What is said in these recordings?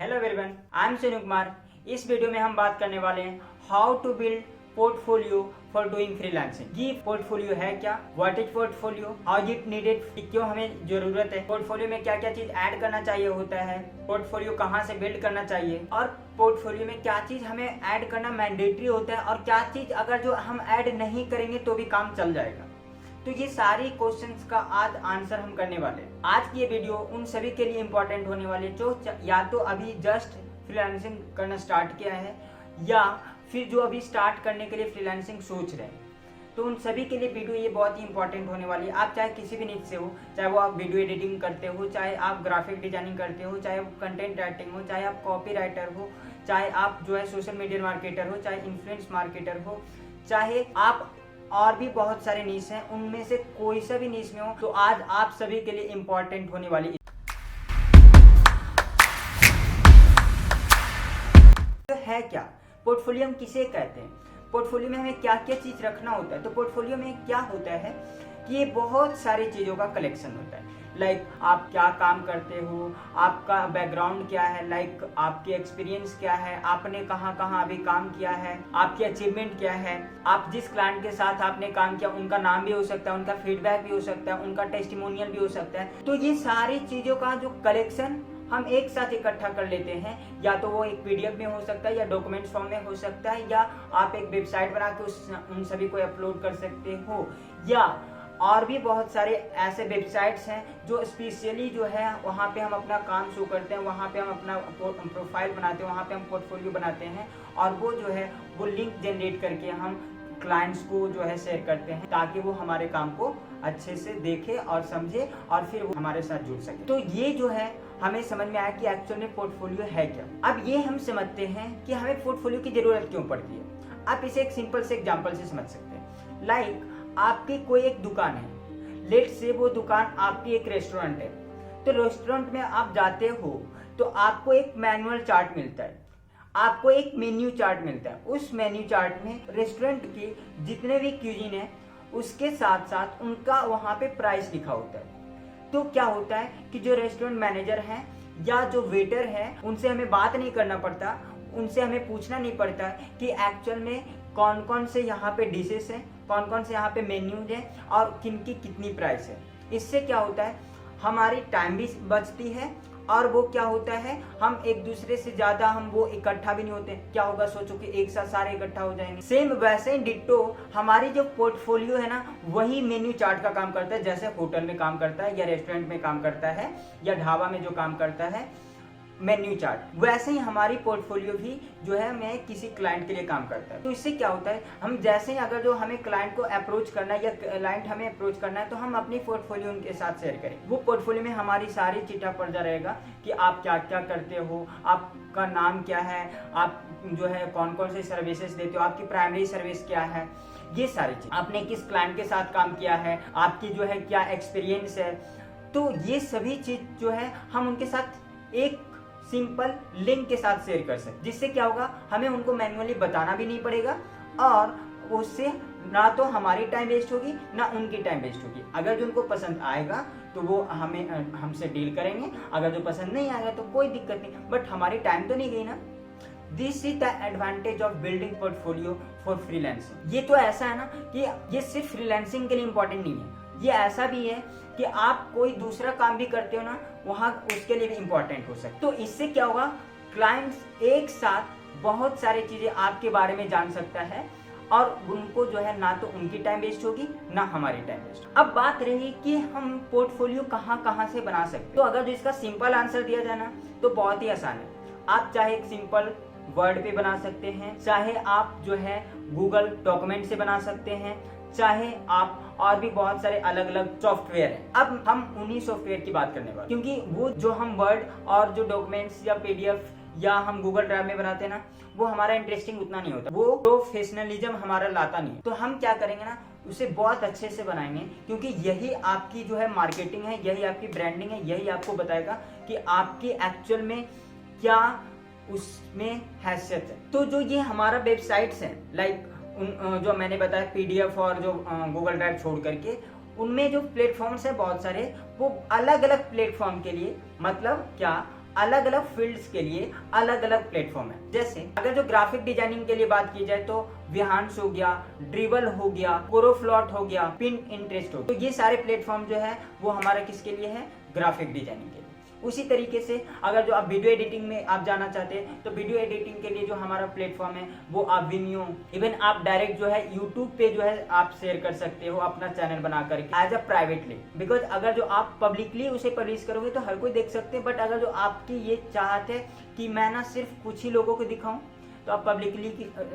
Hello everyone, I am Sonu Kumar. इस video में हम बात करने वाले हैं how to build portfolio for doing freelancing. ये पोर्टफोलियो है क्या, what is portfolio, how is it needed, क्यों हमें जरूरत है, पोर्टफोलियो में क्या क्या चीज ऐड करना चाहिए होता है, पोर्टफोलियो कहाँ से बिल्ड करना चाहिए और पोर्टफोलियो में क्या चीज हमें ऐड करना मैंडेटरी होता है और क्या चीज अगर जो हम ऐड नहीं करेंगे तो भी काम चल जाएगा। तो ये सारी क्वेश्चंस का आज आंसर हम करने वाले हैं। आज की ये वीडियो उन सभी के लिए इम्पोर्टेंट होने वाली है जो या तो अभी जस्ट फ्रीलांसिंग करना स्टार्ट किया है या फिर जो अभी स्टार्ट करने के लिए फ्रीलांसिंग सोच रहे हैं। तो उन सभी के लिए वीडियो ये बहुत ही इंपॉर्टेंट होने वाली है। आप चाहे किसी भी नीच से हो, चाहे वो आप वीडियो एडिटिंग करते हो, चाहे आप ग्राफिक डिजाइनिंग करते हो, चाहे आप कंटेंट राइटिंग हो, चाहे आप कॉपी राइटर हो, चाहे आप जो है सोशल मीडिया मार्केटर हो, चाहे इन्फ्लुएंस मार्केटर हो, चाहे आप और भी बहुत सारे नीश हैं, उनमें से कोई सा भी नीश में हो, तो आज आप सभी के लिए इम्पोर्टेंट होने वाली है क्या पोर्टफोलियो हम किसे कहते हैं, पोर्टफोलियो में हमें क्या क्या चीज रखना होता है। तो पोर्टफोलियो में क्या होता है कि ये बहुत सारी चीजों का कलेक्शन होता है। लाइक आप क्या काम करते हो, आपका बैकग्राउंड क्या है, लाइक आपके एक्सपीरियंस क्या है, आपने कहाँ कहाँ अभी काम किया है, आपकी अचीवमेंट क्या है, आप जिस क्लाइंट के साथ आपने काम किया उनका नाम भी हो सकता है, उनका फीडबैक भी हो सकता है, उनका टेस्टिमोनियल भी हो सकता है। तो ये सारी चीजों का जो कलेक्शन हम एक साथ इकट्ठा कर लेते हैं, या तो वो एक पीडीएफ में हो सकता है या डॉक्यूमेंट्स फॉर्म में हो सकता है, या आप एक वेबसाइट बना के उन सभी को अपलोड कर सकते हो, या और भी बहुत सारे ऐसे वेबसाइट्स हैं जो स्पेशली जो है वहाँ पे हम अपना काम शो करते हैं, वहाँ पे हम अपना प्रोफाइल बनाते हैं, वहाँ पे हम पोर्टफोलियो बनाते हैं और वो जो है वो लिंक जनरेट करके हम क्लाइंट्स को जो है शेयर करते हैं ताकि वो हमारे काम को अच्छे से देखे और समझे और फिर वो हमारे साथ जुड़ सके। तो ये जो है हमें समझ में आया कि एक्चुअल में पोर्टफोलियो है क्या। अब ये हम समझते हैं कि हमें पोर्टफोलियो की जरूरत क्यों पड़ती है। आप इसे एक सिंपल से एग्जांपल से समझ सकते हैं। लाइक आपकी कोई एक दुकान है, लेट से वो दुकान आपकी एक रेस्टोरेंट है। तो रेस्टोरेंट में आप जाते हो तो आपको एक मैनुअल चार्ट मिलता है, आपको एक मेन्यू चार्ट मिलता है। उस मेन्यू चार्ट में रेस्टोरेंट के जितने भी क्यूजिन है उसके साथ साथ उनका वहाँ पे प्राइस लिखा होता है। तो क्या होता है कि जो रेस्टोरेंट मैनेजर है या जो वेटर है उनसे हमें बात नहीं करना पड़ता, उनसे हमें पूछना नहीं पड़ता कि एक्चुअल में कौन कौन से यहाँ पे डिशेस हैं, कौन कौन से यहाँ पे मेन्यूज हैं और किन की कितनी प्राइस है। इससे क्या होता है हमारी टाइम भी बचती है और वो क्या होता है हम एक दूसरे से ज्यादा हम वो इकट्ठा भी नहीं होते। क्या होगा सोचो कि एक साथ सारे इकट्ठा हो जाएंगे। सेम वैसे ही डिट्टो हमारी जो पोर्टफोलियो है ना वही मेन्यू चार्ट का काम करता है, जैसे होटल में काम करता है या रेस्टोरेंट में काम करता है या ढाबा में जो काम करता है मेन्यू चार्ट, वैसे ही हमारी पोर्टफोलियो भी जो है मैं किसी क्लाइंट के लिए काम करता है। तो इससे क्या होता है हम जैसे ही अगर जो हमें क्लाइंट को अप्रोच करना है या क्लाइंट हमें अप्रोच करना है तो हम अपनी पोर्टफोलियो उनके साथ शेयर करें। वो पोर्टफोलियो में हमारी सारी चिट्ठा पर्चा रहेगा कि आप क्या क्या करते हो, आपका नाम क्या है, आप जो है कौन कौन से सर्विसेज देते हो, आपकी प्राइमरी सर्विस क्या है, ये सारी चीज, आपने किस क्लाइंट के साथ काम किया है, आपकी जो है क्या एक्सपीरियंस है। तो ये सभी चीज जो है हम उनके साथ एक सिंपल लिंक के साथ शेयर कर सकते, जिससे क्या होगा हमें उनको मैन्युअली बताना भी नहीं पड़ेगा और उससे ना तो हमारी टाइम वेस्ट होगी ना उनकी टाइम वेस्ट होगी। अगर जो उनको पसंद आएगा तो वो हमसे डील करेंगे, अगर जो पसंद नहीं आएगा तो कोई दिक्कत नहीं, बट हमारी टाइम तो नहीं गई ना। This is the advantage of building portfolio for freelancing. ये तो ऐसा है ना कि ये सिर्फ फ्रीलांसिंग के लिए इंपॉर्टेंट नहीं है, ये ऐसा भी है कि आप कोई दूसरा काम भी करते हो ना वहां उसके लिए भी इंपॉर्टेंट हो सकता। तो इससे क्या होगा क्लाइंट्स एक साथ बहुत सारी चीजें आपके बारे में जान सकता है और उनको जो है ना तो उनकी टाइम वेस्ट होगी ना हमारी टाइम वेस्ट। अब बात रही कि हम पोर्टफोलियो कहाँ कहाँ से बना सकते। तो अगर इसका सिंपल आंसर दिया जाए ना तो बहुत ही आसान है। आप चाहे एक सिंपल वर्ड पे बना सकते हैं, चाहे आप जो है गूगल डॉक्यूमेंट से बना सकते हैं, चाहे आप और भी बहुत सारे अलग अलग सॉफ्टवेयर हैं। अब हम उन्हीं सॉफ्टवेयर की बात करने वाले, क्योंकि वो जो हम वर्ड और जो डॉक्यूमेंट्स या पीडीएफ या हम गूगल ड्राइव में बनाते हैं ना वो हमारा इंटरेस्टिंग उतना नहीं होता, वो प्रोफेशनलिज्म हमारा लाता नहीं। तो हम क्या करेंगे ना उसे बहुत अच्छे से बनाएंगे, क्योंकि यही आपकी जो है मार्केटिंग है, यही आपकी ब्रांडिंग है, यही आपको बताएगा कि आपकी एक्चुअल में क्या उसमें हैसियत है। तो जो ये हमारा वेबसाइट्स है लाइक जो मैंने बताया पीडीएफ और जो गूगल ड्राइव छोड़ करके उनमें जो प्लेटफॉर्म्स है बहुत सारे, वो अलग अलग प्लेटफॉर्म के लिए मतलब क्या अलग अलग फील्ड्स के लिए अलग अलग प्लेटफॉर्म है। जैसे अगर जो ग्राफिक डिजाइनिंग के लिए बात की जाए तो विहांस हो गया, ड्रिबल हो गया, कोरोफ्लॉट हो गया, पिन इंटरेस्ट हो गया। तो ये सारे प्लेटफॉर्म जो है वो हमारा किसके लिए है? ग्राफिक डिजाइनिंग के लिए। उसी तरीके से अगर जो आप वीडियो एडिटिंग में आप जाना चाहते हैं तो वीडियो एडिटिंग के लिए जो हमारा प्लेटफॉर्म है वो आप Vimeo, इवन आप डायरेक्ट जो है यूट्यूब पे जो है आप शेयर कर सकते हो अपना चैनल बना करके एज अ प्राइवेटली। बिकॉज अगर जो आप पब्लिकली उसे पब्लिश करोगे तो हर कोई देख सकते हैं, बट अगर जो आपकी ये चाहत है कि मैं ना सिर्फ कुछ ही लोगों को दिखाऊं तो आप पब्लिकली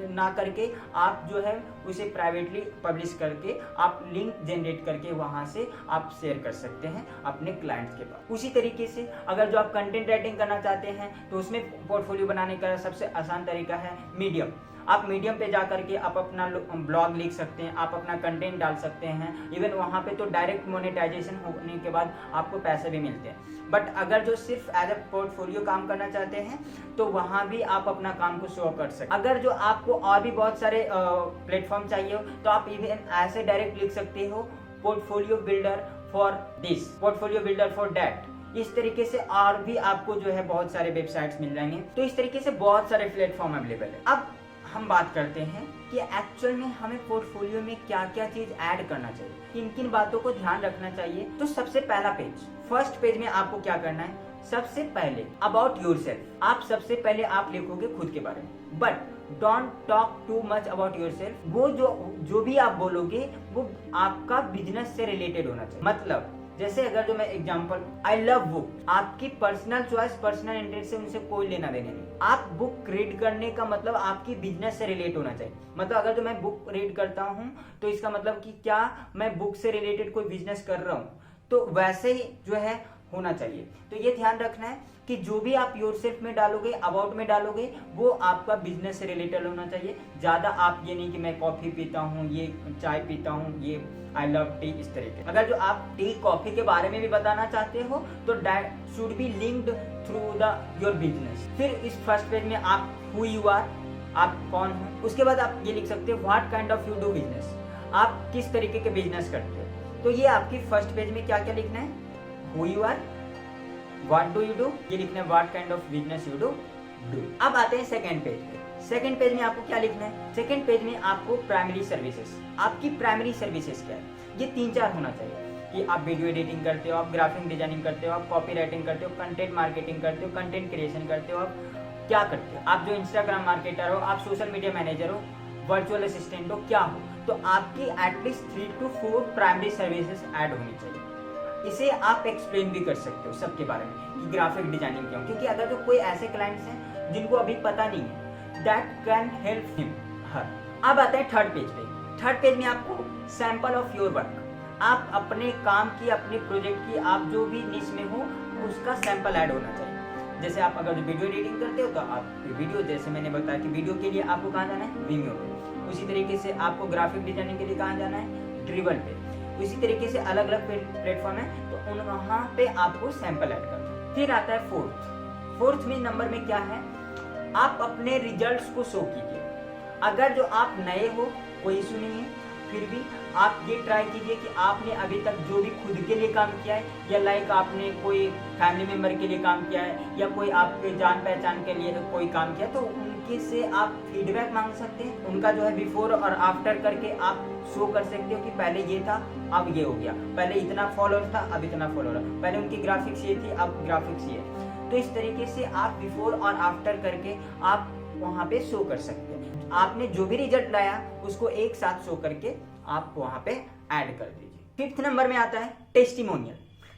ना करके आप जो है उसे प्राइवेटली पब्लिश करके आप लिंक जनरेट करके वहां से आप शेयर कर सकते हैं अपने क्लाइंट्स के पास। उसी तरीके से अगर जो आप कंटेंट राइटिंग करना चाहते हैं तो उसमें पोर्टफोलियो बनाने का सबसे आसान तरीका है मीडियम। आप मीडियम पे जा करके आप अपना ब्लॉग लिख सकते हैं, आप अपना कंटेंट डाल सकते हैं, इवन वहाँ पे तो डायरेक्ट मोनेटाइजेशन होने के बाद आपको पैसे भी मिलते हैं। बट अगर जो सिर्फ एज ए पोर्टफोलियो काम करना चाहते हैं तो वहाँ भी आप अपना काम को शो कर सकते हैं। अगर जो आपको और भी बहुत सारे प्लेटफॉर्म चाहिए हो तो आप इवन ऐसे डायरेक्ट लिख सकते हो portfolio builder for this, portfolio builder for that. इस तरीके से और भी आपको जो है बहुत सारे वेबसाइट्स मिल जाएंगे। तो इस तरीके से बहुत सारे प्लेटफॉर्म अवेलेबल है। अब हम बात करते हैं कि एक्चुअल में हमें पोर्टफोलियो में क्या क्या चीज ऐड करना चाहिए, किन किन बातों को ध्यान रखना चाहिए। तो सबसे पहला पेज, फर्स्ट पेज में आपको क्या करना है? सबसे पहले अबाउट योरसेल्फ। आप सबसे पहले आप लिखोगे खुद के बारे में, but don't talk too much about yourself. वो जो भी आप बोलोगे वो आपका बिजनेस से रिलेटेड होना चाहिए। मतलब जैसे अगर जो मैं एग्जांपल, आई लव बुक, आपकी पर्सनल चॉइस, पर्सनल इंटरेस्ट से उनसे कोई लेना देना नहीं। आप बुक रीड करने का मतलब आपकी बिजनेस से रिलेट होना चाहिए। मतलब अगर जो मैं बुक रीड करता हूँ तो इसका मतलब कि क्या मैं बुक से रिलेटेड कोई बिजनेस कर रहा हूँ, तो वैसे ही जो है होना चाहिए। तो ये ध्यान रखना है कि जो भी आप योरसेल्फ में डालोगे, अबाउट में डालोगे, वो आपका बिजनेस से रिलेटेड होना चाहिए। ज्यादा आप ये नहीं कि मैं कॉफी पीता हूँ, ये चाय पीता हूँ, ये आई लव टी, इस तरीके। अगर जो आप टी कॉफी के बारे में भी बताना चाहते हो तो should be linked through the your business. फिर इस फर्स्ट पेज में आप हु यू आर, आप कौन हो। उसके बाद आप ये लिख सकते हो what kind of you do business, आप किस तरीके के बिजनेस करते हो। तो ये आपकी फर्स्ट पेज में क्या क्या लिखना है? Who you are, what do you do, ये लिखना है what kind of business you do. अब आते हैं सेकंड पेज पे। सेकंड पेज में आपको क्या लिखना है? सेकंड पेज में आपको प्राइमरी सर्विसेज, आपकी प्राइमरी सर्विसेज क्या है, ये 3-4 होना चाहिए। कि आप वीडियो एडिटिंग करते हो, आप ग्राफिक डिजाइनिंग करते हो, आप कॉपी राइटिंग करते हो, कंटेंट मार्केटिंग करते हो, कंटेंट क्रिएशन करते हो, आप क्या करते हो, आप जो इंस्टाग्राम मार्केटर हो, आप सोशल मीडिया मैनेजर हो, वर्चुअल असिस्टेंट हो, क्या हो। तो आपकी at least 3 to 4 primary services add होनी चाहिए। इसे आप एक्सप्लेन भी कर सकते हो सबके बारे में कि ग्राफिक डिजाइनिंग क्यों, क्योंकि अगर जो कोई ऐसे क्लाइंट्स हैं जिनको अभी पता नहीं है, that can help him her. अब आते हैं थर्ड पेज पे। थर्ड पेज में आपको सैंपल ऑफ योर वर्क, आप अपने काम की, अपने प्रोजेक्ट की, आप जो भी निश में हो उसका सैंपल ऐड होना चाहिए। जैसे आप अगर जो वीडियो एडिटिंग करते हो तो आप वीडियो, जैसे मैंने बताया कि वीडियो के लिए आपको कहाँ जाना है? Vimeo पे। उसी तरीके से आपको ग्राफिक डिजाइनिंग के लिए कहाँ जाना है? ड्रिबल पे। इसी तरीके से अलग अलग प्लेटफॉर्म है तो उन वहाँ पे आपको सैंपल ऐड करना है। फिर आता है फोर्थ में नंबर में क्या है? आप अपने रिजल्ट्स को शो कीजिए। अगर जो आप नए हो कोई इशू नहीं है, फिर भी आप ये ट्राई कीजिए कि आपने अभी तक जो भी खुद के लिए काम किया है, या लाइक आपने कोई फैमिली मेंबर के लिए काम किया है, या कोई आपके जान पहचान के लिए कोई काम किया, तो उनके से आप फीडबैक मांग सकते हैं। उनका जो है बिफोर और आफ्टर करके आप शो कर सकते हो कि पहले ये था अब ये हो गया, पहले इतना फॉलोअर था अब इतना फॉलोअर, पहले उनकी ग्राफिक्स ये थी अब ग्राफिक्स ये। तो इस तरीके से आप बिफोर और आफ्टर करके आप वहाँ पे शो कर सकते हैं। आपने जो भी रिजल्ट लाया उसको एक साथ शो करके आप वहाँ पे ऐड कर दीजिए। फिफ्थ नंबर में आता है testimonial.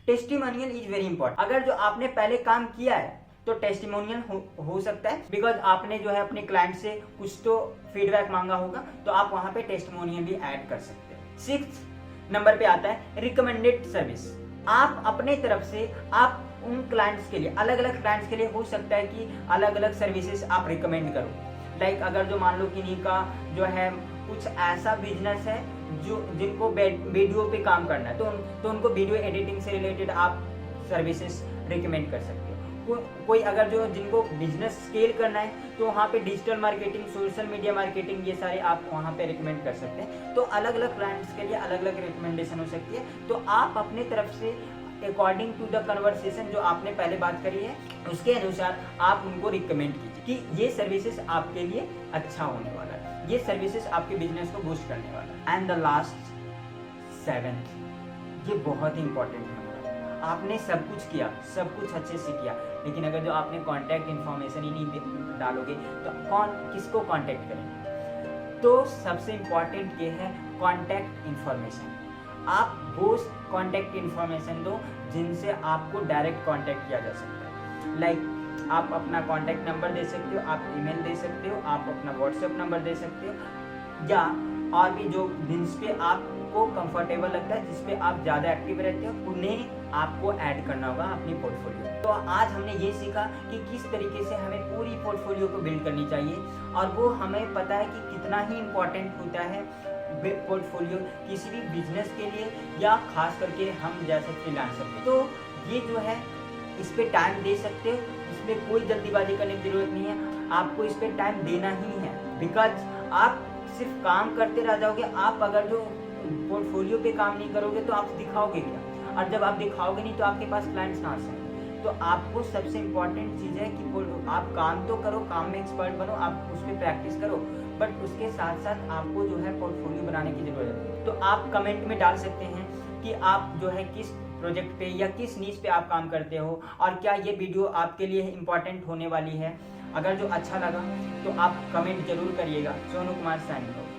Testimonial is very important. अगर जो आपने पहले काम किया है तो टेस्टिमोनियल हो सकता है, बिकॉज आपने जो है अपने क्लाइंट से कुछ तो फीडबैक मांगा होगा, तो आप वहाँ पे टेस्टिमोनियल भी ऐड कर सकते हैं। सिक्स्थ नंबर पे आता है रिकमेंडेड सर्विस। आप अपने तरफ से आप उन क्लाइंट्स के लिए, अलग अलग क्लाइंट्स के लिए हो सकता है कि अलग अलग सर्विसेज आप रिकमेंड करो। लाइक अगर जो मान लो किन्हीं का जो है कुछ ऐसा बिजनेस है जो जिनको वीडियो पे काम करना है, तो उनको वीडियो एडिटिंग से रिलेटेड आप सर्विसेज रिकमेंड कर सकते हो। कोई अगर जो जिनको बिजनेस स्केल करना है तो वहाँ पे digital marketing, social media marketing, ये सारे आप वहाँ पे रिकमेंड कर सकते हैं। तो अलग अलग क्लाइंट्स के लिए अलग अलग रिकमेंडेशन हो सकती है। तो आप अपने तरफ से अकॉर्डिंग टू द कन्वर्सेशन जो आपने पहले बात करी है उसके अनुसार आप उनको रिकमेंड कीजिए कि ये सर्विसेज आपके लिए अच्छा होने वाला है, ये सर्विसेज आपके बिजनेस को बूस्ट करने वाला है। एंड द लास्ट 7th, ये बहुत ही इंपॉर्टेंट है। आपने सब कुछ किया, सब कुछ अच्छे से किया, लेकिन अगर जो आपने कॉन्टैक्ट इन्फॉर्मेशन ही नहीं डालोगे तो किसको कॉन्टैक्ट करेंगे? तो सबसे इम्पॉर्टेंट ये है कॉन्टैक्ट इन्फॉर्मेशन। आप वो कॉन्टैक्ट इन्फॉर्मेशन दो जिनसे आपको डायरेक्ट कॉन्टैक्ट किया जा सकता है। लाइक आप अपना कॉन्टैक्ट नंबर दे सकते हो, आप ईमेल दे सकते हो, आप अपना व्हाट्सएप नंबर दे सकते हो, या और भी जो जिस पे आपको कंफर्टेबल लगता है, जिस पे आप ज़्यादा एक्टिव रहते हो, उन्हें आपको ऐड करना होगा अपनी पोर्टफोलियो। तो आज हमने ये सीखा कि किस तरीके से हमें पूरी पोर्टफोलियो को बिल्ड करनी चाहिए, और वो हमें पता है कि कितना ही इम्पोर्टेंट होता है पोर्टफोलियो किसी भी बिजनेस के लिए, या खास करके हम जैसे फ्रीलांसर के। तो ये जो है इस पे टाइम दे सकते हो, इसमें कोई जल्दीबाजी करने की जरूरत नहीं है, आपको इस पे टाइम देना ही है। बिकॉज आप सिर्फ काम करते रह जाओगे, आप अगर जो पोर्टफोलियो पे काम नहीं करोगे तो आप दिखाओगे क्या, और जब आप दिखाओगे नहीं तो आपके पास क्लाइंट्स कहाँ से आएंगे। तो आपको सबसे इम्पोर्टेंट चीज़ है कि आप काम तो करो, काम में एक्सपर्ट बनो, आप उस पर प्रैक्टिस करो, बट उसके साथ साथ आपको जो है पोर्टफोलियो बनाने की ज़रूरत है। तो आप कमेंट में डाल सकते हैं कि आप जो है किस प्रोजेक्ट पे या किस नीश पे आप काम करते हो, और क्या ये वीडियो आपके लिए इम्पोर्टेंट होने वाली है। अगर जो अच्छा लगा तो आप कमेंट जरूर करिएगा। Sonu Kumar signing off.